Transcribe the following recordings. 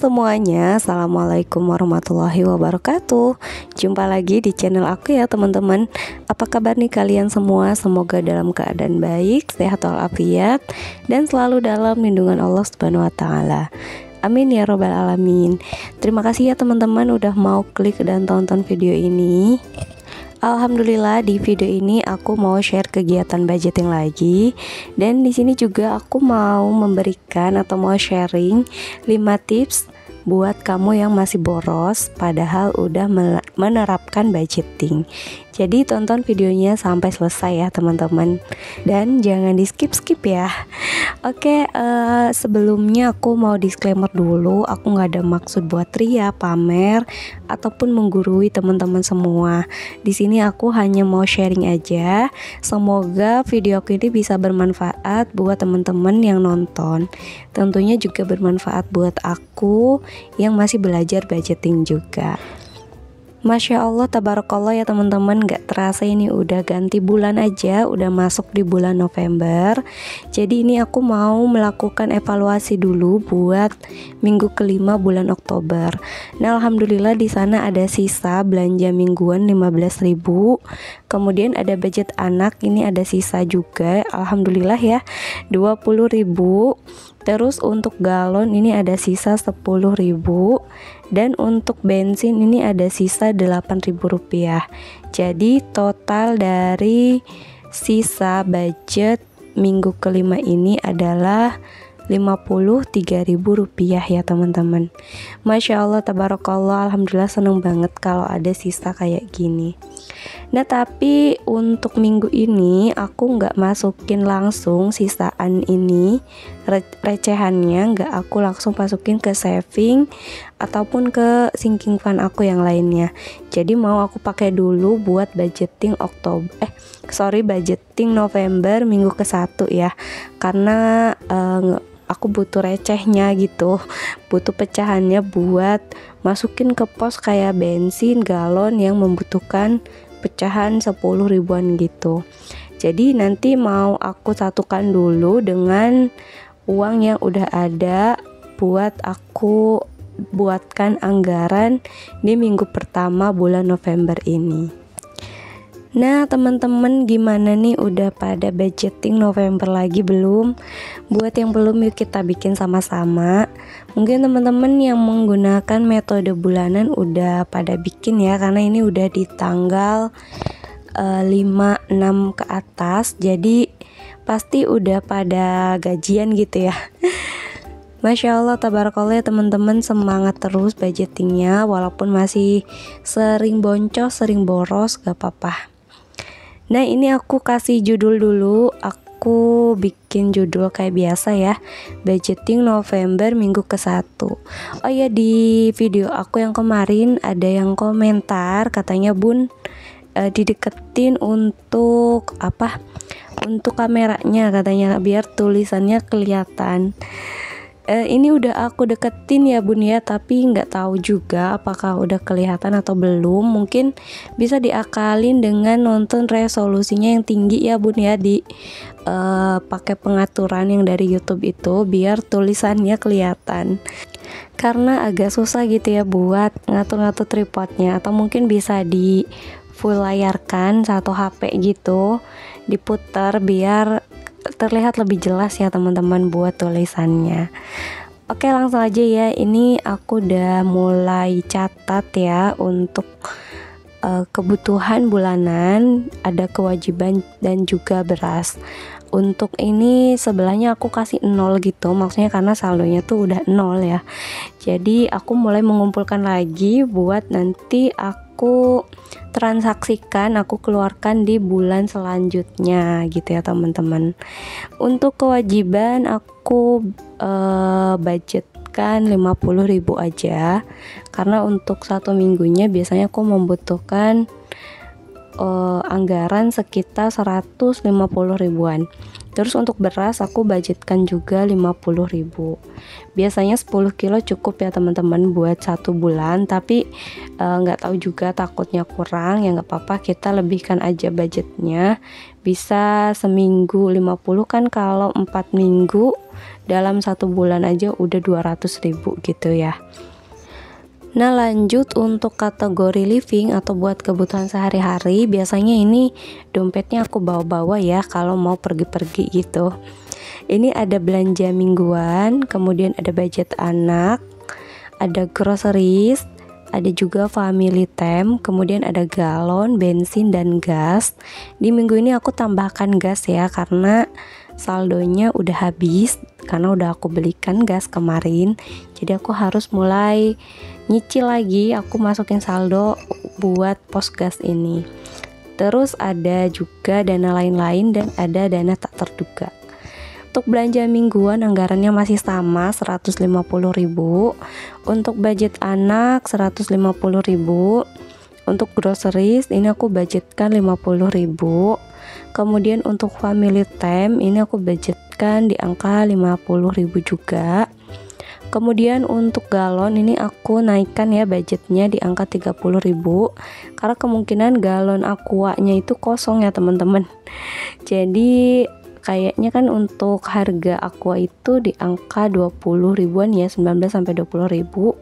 semuanya, assalamualaikum warahmatullahi wabarakatuh. Jumpa lagi di channel aku ya teman-teman. Apa kabar nih kalian semua? Semoga dalam keadaan baik, sehat walafiat, dan selalu dalam lindungan Allah Subhanahu wa Ta'ala. Amin ya robbal alamin. Terima kasih ya teman-teman udah mau klik dan tonton video ini. Alhamdulillah, di video ini aku mau share kegiatan budgeting lagi, dan di sini juga aku mau memberikan atau mau sharing 5 tips buat kamu yang masih boros padahal udah menerapkan budgeting. Jadi tonton videonya sampai selesai ya teman-teman, dan jangan di skip-skip ya. Oke, sebelumnya aku mau disclaimer dulu, aku nggak ada maksud buat ria, pamer, ataupun menggurui teman-teman semua. Di sini aku hanya mau sharing aja. Semoga video aku ini bisa bermanfaat buat teman-teman yang nonton. Tentunya juga bermanfaat buat aku yang masih belajar budgeting juga. Masya Allah, tabarakallah ya teman-teman, gak terasa ini udah ganti bulan aja, udah masuk di bulan November. Jadi ini aku mau melakukan evaluasi dulu buat minggu kelima bulan Oktober. Nah alhamdulillah di sana ada sisa belanja mingguan 15.000. Kemudian ada budget anak, ini ada sisa juga, alhamdulillah ya 20.000. Terus untuk galon ini ada sisa 10.000, dan untuk bensin ini ada sisa 8.000 rupiah. Jadi total dari sisa budget minggu kelima ini adalah 53.000 rupiah ya teman-teman. Masya Allah, tabarakallah, alhamdulillah seneng banget kalau ada sisa kayak gini. Nah tapi untuk minggu ini aku nggak masukin langsung sisaan ini, recehannya nggak aku langsung masukin ke saving ataupun ke sinking fund aku yang lainnya. Jadi mau aku pakai dulu buat budgeting budgeting November minggu ke-1 ya, karena aku butuh recehnya gitu, butuh pecahannya buat masukin ke pos kayak bensin, galon yang membutuhkan pecahan 10 ribuan gitu. Jadi nanti mau aku satukan dulu dengan uang yang udah ada buat aku buatkan anggaran di minggu pertama bulan November ini. Nah teman-teman, gimana nih, udah pada budgeting November lagi belum? Buat yang belum, yuk kita bikin sama-sama. Mungkin teman-teman yang menggunakan metode bulanan udah pada bikin ya, karena ini udah di tanggal 5-6 ke atas, jadi pasti udah pada gajian gitu ya. Masya Allah, tabarakallah ya teman-teman, semangat terus budgetingnya, walaupun masih sering boncos, sering boros, gak apa-apa. Nah ini aku kasih judul dulu, aku bikin judul kayak biasa ya, budgeting November minggu ke-1. Oh ya, di video aku yang kemarin ada yang komentar katanya bun, dideketin untuk apa? Untuk kameranya katanya, biar tulisannya kelihatan. Ini udah aku deketin ya bun ya, tapi nggak tahu juga apakah udah kelihatan atau belum. Mungkin bisa diakalin dengan nonton resolusinya yang tinggi ya bun ya, di pakai pengaturan yang dari YouTube itu biar tulisannya kelihatan, karena agak susah gitu ya buat ngatur-ngatur tripodnya. Atau mungkin bisa di full layarkan satu HP gitu, diputar biar terlihat lebih jelas ya teman-teman buat tulisannya. Oke, langsung aja ya. Ini aku udah mulai catat ya untuk kebutuhan bulanan, ada kewajiban dan juga beras. Untuk ini sebelahnya aku kasih 0 gitu, maksudnya karena saldonya tuh udah 0 ya. Jadi aku mulai mengumpulkan lagi buat nanti aku transaksikan, aku keluarkan di bulan selanjutnya gitu ya teman-teman. Untuk kewajiban aku budgetkan 50.000 aja, karena untuk 1 minggunya biasanya aku membutuhkan anggaran sekitar 150 ribuan. Terus untuk beras aku budgetkan juga 50.000. Biasanya 10 kilo cukup ya teman-teman buat 1 bulan, tapi nggak tahu juga, takutnya kurang ya nggak apa-apa, kita lebihkan aja budgetnya. Bisa seminggu 50 kan, kalau 4 minggu dalam 1 bulan aja udah 200.000 gitu ya. Nah lanjut untuk kategori living atau buat kebutuhan sehari-hari, biasanya ini dompetnya aku bawa-bawa ya kalau mau pergi-pergi gitu. Ini ada belanja mingguan, kemudian ada budget anak, ada groceries, ada juga family time, kemudian ada galon, bensin dan gas. Di minggu ini aku tambahkan gas ya karena saldonya udah habis karena udah aku belikan gas kemarin. Jadi aku harus mulai nyicil lagi, aku masukin saldo buat pos gas ini. Terus ada juga dana lain-lain dan ada dana tak terduga. Untuk belanja mingguan anggarannya masih sama 150.000. Untuk budget anak 150.000. Untuk groceries ini aku budgetkan 50.000. Kemudian untuk family time ini aku budgetkan di angka 50.000 juga. Kemudian untuk galon ini aku naikkan ya budgetnya di angka 30.000 karena kemungkinan galon aquanya itu kosong ya teman-teman. Jadi kayaknya kan untuk harga aqua itu di angka 20 ribuan ya, 19 sampai 20 ribu.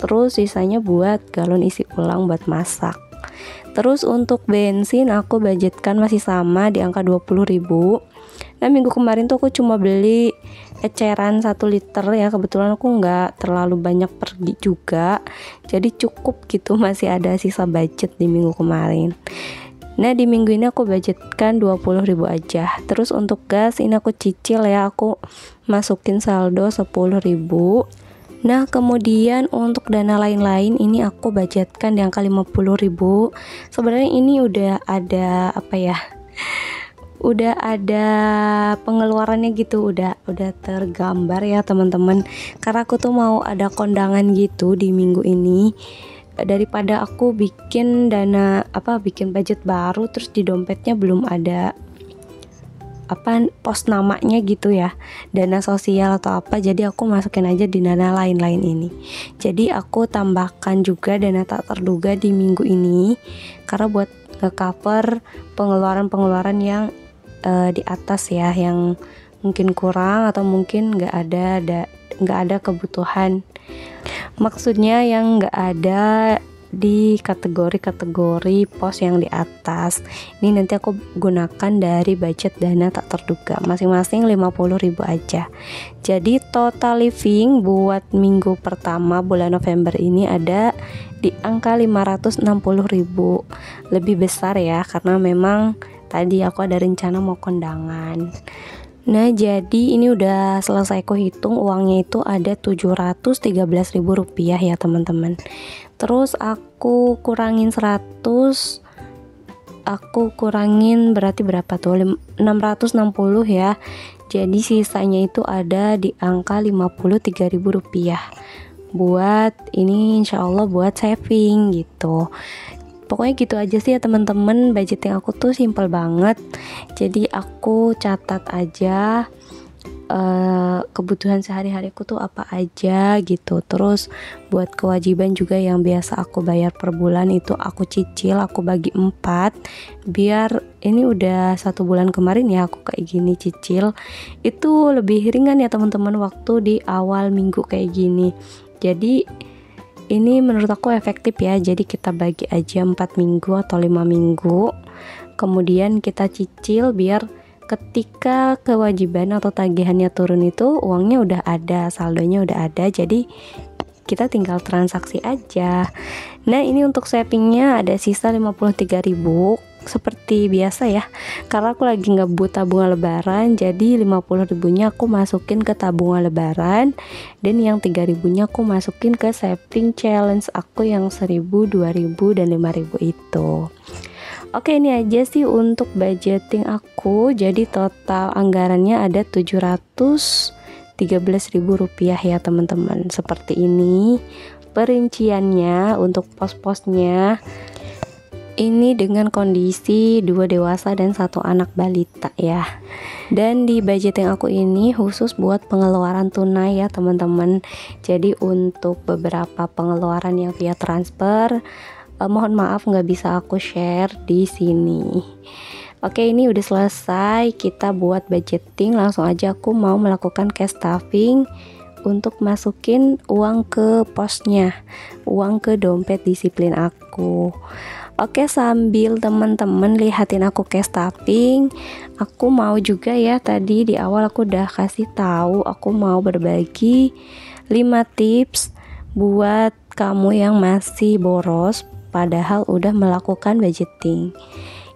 Terus sisanya buat galon isi ulang buat masak. Terus untuk bensin aku budgetkan masih sama di angka 20.000. Nah minggu kemarin tuh aku cuma beli eceran 1 liter ya, kebetulan aku nggak terlalu banyak pergi juga, jadi cukup gitu, masih ada sisa budget di minggu kemarin. Nah di minggu ini aku budgetkan 20.000 aja. Terus untuk gas ini aku cicil ya, aku masukin saldo 10.000. Nah kemudian untuk dana lain-lain ini aku budgetkan di angka 50.000. Sebenarnya ini udah ada apa ya, udah ada pengeluarannya gitu, udah tergambar ya teman-teman, karena aku tuh mau ada kondangan gitu di minggu ini. Daripada aku bikin bikin budget baru terus di dompetnya belum ada pos namanya gitu ya, dana sosial atau apa, jadi aku masukin aja di dana lain-lain ini. Jadi aku tambahkan juga dana tak terduga di minggu ini karena buat nge-cover pengeluaran yang di atas ya, yang mungkin kurang atau mungkin nggak ada kebutuhan, maksudnya yang nggak ada di kategori pos yang di atas. Ini nanti aku gunakan dari budget dana tak terduga, masing-masing 50.000 aja. Jadi total living buat minggu pertama bulan November ini ada di angka 560.000. Lebih besar ya karena memang tadi aku ada rencana mau kondangan. Nah jadi ini udah selesai aku hitung, uangnya itu ada 713.000 rupiah ya teman-teman. Terus aku kurangin 100, aku kurangin berarti berapa tuh, 660 ya. Jadi sisanya itu ada di angka 53.000 rupiah. Buat ini insya Allah buat saving gitu. Pokoknya gitu aja sih ya teman-teman, budgeting aku tuh simple banget. Jadi aku catat aja kebutuhan sehari-hariku tuh apa aja gitu. Terus buat kewajiban juga yang biasa aku bayar per bulan itu aku cicil, aku bagi 4 biar ini udah 1 bulan kemarin ya aku kayak gini cicil. Itu lebih ringan ya teman-teman waktu di awal minggu kayak gini. Jadi ini menurut aku efektif ya. Jadi kita bagi aja 4 minggu atau 5 minggu, kemudian kita cicil biar ketika kewajiban atau tagihannya turun itu uangnya udah ada, saldonya udah ada, jadi kita tinggal transaksi aja. Nah ini untuk savingnya ada sisa 53.000 seperti biasa ya, karena aku lagi ngebut tabungan lebaran, jadi 50.000 nya aku masukin ke tabungan lebaran dan yang 3.000 nya aku masukin ke saving challenge aku yang 1.000, 2.000 dan 5.000 itu. Oke, ini aja sih untuk budgeting aku. Jadi total anggarannya ada 713.000 rupiah ya teman-teman. Seperti ini perinciannya untuk pos-posnya. Ini dengan kondisi 2 dewasa dan 1 anak balita ya. Dan di budgeting aku ini khusus buat pengeluaran tunai ya teman-teman. Jadi untuk beberapa pengeluaran yang via transfer, mohon maaf nggak bisa aku share di sini Oke, ini udah selesai kita buat budgeting. Langsung aja aku mau melakukan cash stuffing untuk masukin uang ke posnya, uang ke dompet disiplin aku. Oke, sambil teman-teman lihatin aku cash stuffing, aku mau juga ya, tadi di awal aku udah kasih tahu aku mau berbagi 5 tips buat kamu yang masih boros padahal udah melakukan budgeting.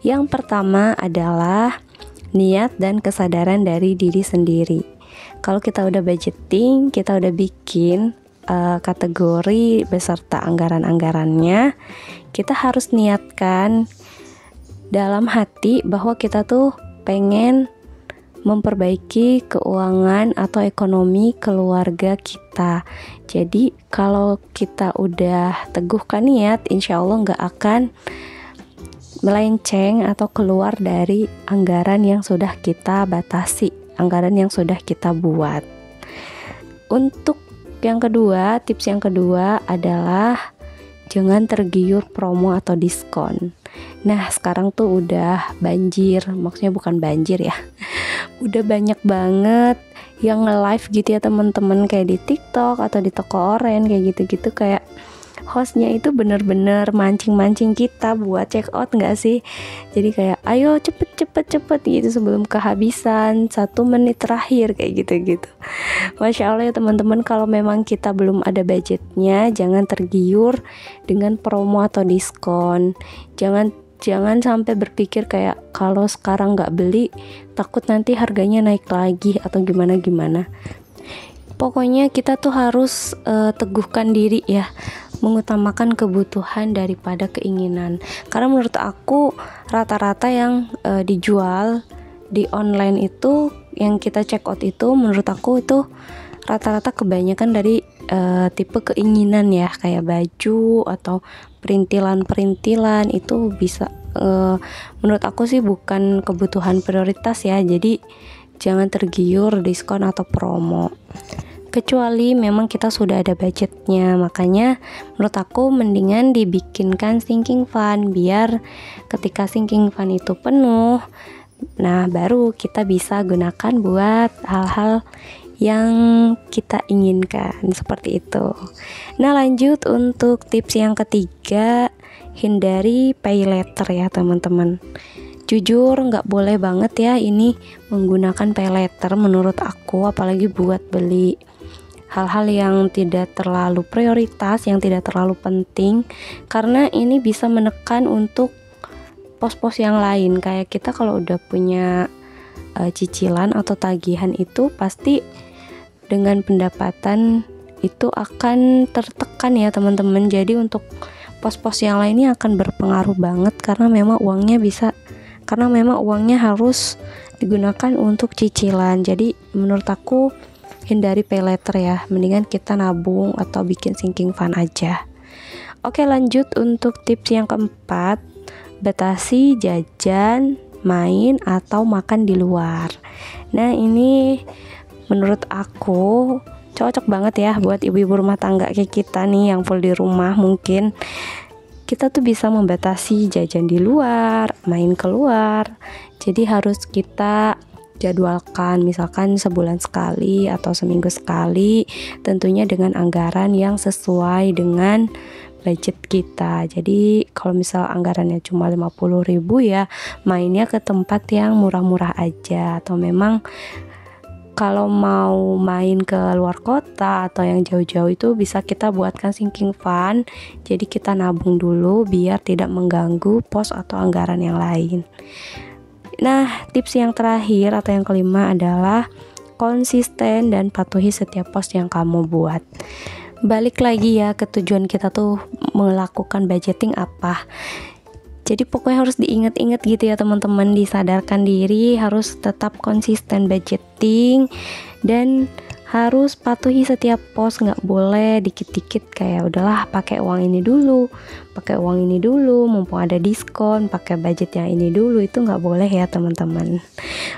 Yang pertama adalah niat dan kesadaran dari diri sendiri. Kalau kita udah budgeting, kita udah bikin kategori beserta anggaran-anggarannya, kita harus niatkan dalam hati bahwa kita tuh pengen memperbaiki keuangan atau ekonomi keluarga kita. Jadi kalau kita udah teguhkan niat, insya Allah nggak akan melenceng atau keluar dari anggaran yang sudah kita batasi, anggaran yang sudah kita buat. Untuk yang kedua, tips yang kedua adalah jangan tergiur promo atau diskon. Nah, sekarang tuh udah banjir, maksudnya bukan banjir ya. Udah banyak banget yang nge-live gitu ya teman-teman, kayak di TikTok atau di toko oren kayak gitu-gitu, kayak hostnya itu bener-bener mancing-mancing kita buat check out nggak sih? Jadi kayak ayo cepet gitu sebelum kehabisan 1 menit terakhir kayak gitu-gitu. Masya Allah ya teman-teman, kalau memang kita belum ada budgetnya, jangan tergiur dengan promo atau diskon. Jangan sampai berpikir kayak kalau sekarang nggak beli takut nanti harganya naik lagi atau gimana. Pokoknya kita tuh harus teguhkan diri ya, mengutamakan kebutuhan daripada keinginan. Karena menurut aku rata-rata yang dijual di online itu, yang kita check out itu, menurut aku itu rata-rata kebanyakan dari tipe keinginan ya, kayak baju atau perintilan itu bisa menurut aku sih bukan kebutuhan prioritas ya. Jadi jangan tergiur diskon atau promo, kecuali memang kita sudah ada budgetnya. Makanya menurut aku mendingan dibikinkan sinking fund, biar ketika sinking fund itu penuh, nah baru kita bisa gunakan buat hal-hal yang kita inginkan, seperti itu. Nah, lanjut untuk tips yang ketiga, hindari pay later ya teman-teman. Jujur nggak boleh banget ya ini menggunakan pay later menurut aku, apalagi buat beli hal-hal yang tidak terlalu prioritas, yang tidak terlalu penting, karena ini bisa menekan untuk pos-pos yang lain. Kayak kita kalau udah punya cicilan atau tagihan itu pasti dengan pendapatan itu akan tertekan ya teman-teman. Jadi untuk pos-pos yang lainnya akan berpengaruh banget, karena memang uangnya harus digunakan untuk cicilan. Jadi menurut aku hindari pay later ya, mendingan kita nabung atau bikin sinking fund aja. Oke, lanjut untuk tips yang keempat, batasi jajan, main atau makan di luar. Nah, ini menurut aku cocok banget ya buat ibu-ibu rumah tangga kayak kita nih yang full di rumah. Mungkin kita tuh bisa membatasi jajan di luar, main keluar. Jadi harus kita jadwalkan, misalkan sebulan sekali atau seminggu sekali, tentunya dengan anggaran yang sesuai dengan budget kita. Jadi kalau misal anggarannya cuma 50.000 ya, mainnya ke tempat yang murah-murah aja. Atau memang kalau mau main ke luar kota atau yang jauh-jauh itu bisa kita buatkan sinking fund. Jadi kita nabung dulu biar tidak mengganggu pos atau anggaran yang lain. Nah, tips yang terakhir atau yang kelima adalah konsisten dan patuhi setiap pos yang kamu buat. Balik lagi ya ke tujuan kita tuh melakukan budgeting apa. Jadi pokoknya harus diingat-ingat gitu ya teman-teman, disadarkan diri harus tetap konsisten budgeting dan harus patuhi setiap pos, nggak boleh dikit-dikit kayak udahlah pakai uang ini dulu, mumpung ada diskon, pakai budget yang ini dulu, itu nggak boleh ya teman-teman.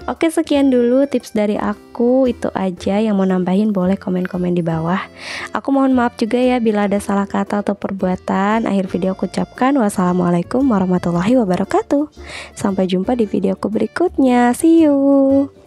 Oke, sekian dulu tips dari aku, itu aja. Yang mau nambahin boleh komen-komen di bawah. Aku mohon maaf juga ya bila ada salah kata atau perbuatan. Akhir video aku ucapkan wassalamualaikum warahmatullahi wabarakatuh. Sampai jumpa di videoku berikutnya. See you.